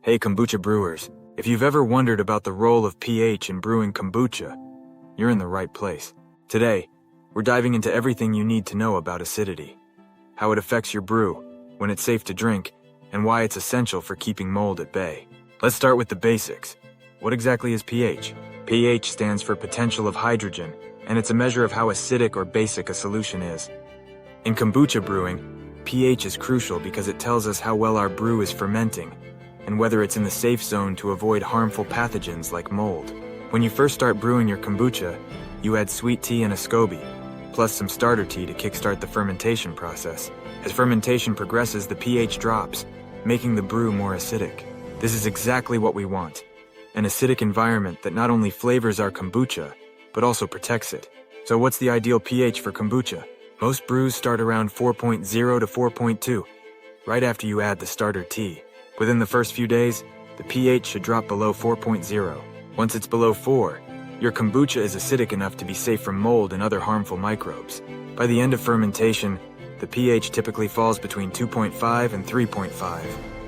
Hey kombucha brewers, if you've ever wondered about the role of pH in brewing kombucha, you're in the right place. Today, we're diving into everything you need to know about acidity, how it affects your brew, when it's safe to drink, and why it's essential for keeping mold at bay. Let's start with the basics. What exactly is pH? pH stands for potential of hydrogen, and it's a measure of how acidic or basic a solution is. In kombucha brewing, pH is crucial because it tells us how well our brew is fermenting, and whether it's in the safe zone to avoid harmful pathogens like mold. When you first start brewing your kombucha, you add sweet tea and a SCOBY, plus some starter tea to kickstart the fermentation process. As fermentation progresses, the pH drops, making the brew more acidic. This is exactly what we want, an acidic environment that not only flavors our kombucha, but also protects it. So what's the ideal pH for kombucha? Most brews start around 4.0 to 4.2, right after you add the starter tea. Within the first few days, the pH should drop below 4.0. Once it's below 4, your kombucha is acidic enough to be safe from mold and other harmful microbes. By the end of fermentation, the pH typically falls between 2.5 and 3.5.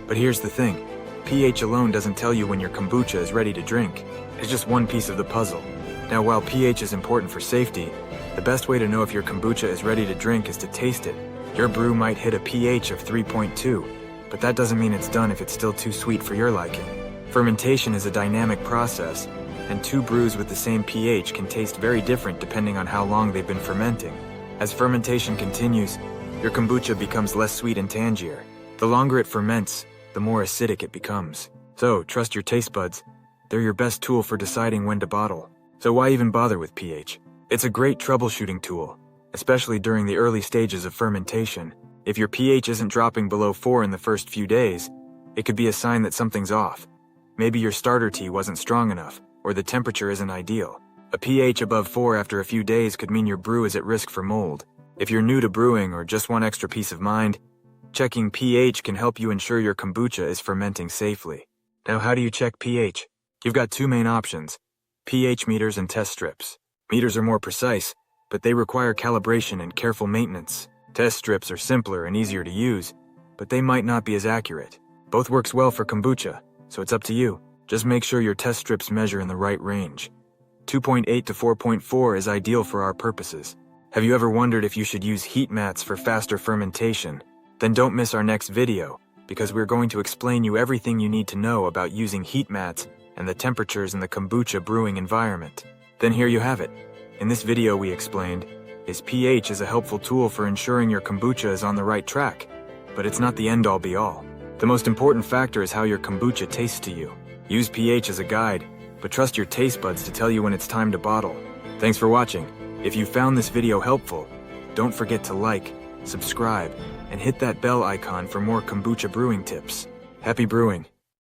But here's the thing, pH alone doesn't tell you when your kombucha is ready to drink. It's just one piece of the puzzle. Now, while pH is important for safety, the best way to know if your kombucha is ready to drink is to taste it. Your brew might hit a pH of 3.2, but that doesn't mean it's done if it's still too sweet for your liking. Fermentation is a dynamic process, and two brews with the same pH can taste very different depending on how long they've been fermenting. As fermentation continues, your kombucha becomes less sweet and tangier. The longer it ferments, the more acidic it becomes. So, trust your taste buds. They're your best tool for deciding when to bottle. So why even bother with pH? It's a great troubleshooting tool, especially during the early stages of fermentation. If your pH isn't dropping below 4 in the first few days, it could be a sign that something's off. Maybe your starter tea wasn't strong enough, or the temperature isn't ideal. A pH above 4 after a few days could mean your brew is at risk for mold. If you're new to brewing or just want extra peace of mind, checking pH can help you ensure your kombucha is fermenting safely. Now, how do you check pH? You've got two main options: pH meters and test strips. Meters are more precise, but they require calibration and careful maintenance. Test strips are simpler and easier to use, but they might not be as accurate. Both works well for kombucha, so it's up to you. Just make sure your test strips measure in the right range. 2.8 to 4.4 is ideal for our purposes. Have you ever wondered if you should use heat mats for faster fermentation? Then don't miss our next video, because we're going to explain you everything you need to know about using heat mats and the temperatures in the kombucha brewing environment. Then here you have it. In this video we explained, pH is a helpful tool for ensuring your kombucha is on the right track, but it's not the end-all be-all. The most important factor is how your kombucha tastes to you. Use pH as a guide, but trust your taste buds to tell you when it's time to bottle. Thanks for watching. If you found this video helpful, don't forget to like, subscribe, and hit that bell icon for more kombucha brewing tips. Happy brewing!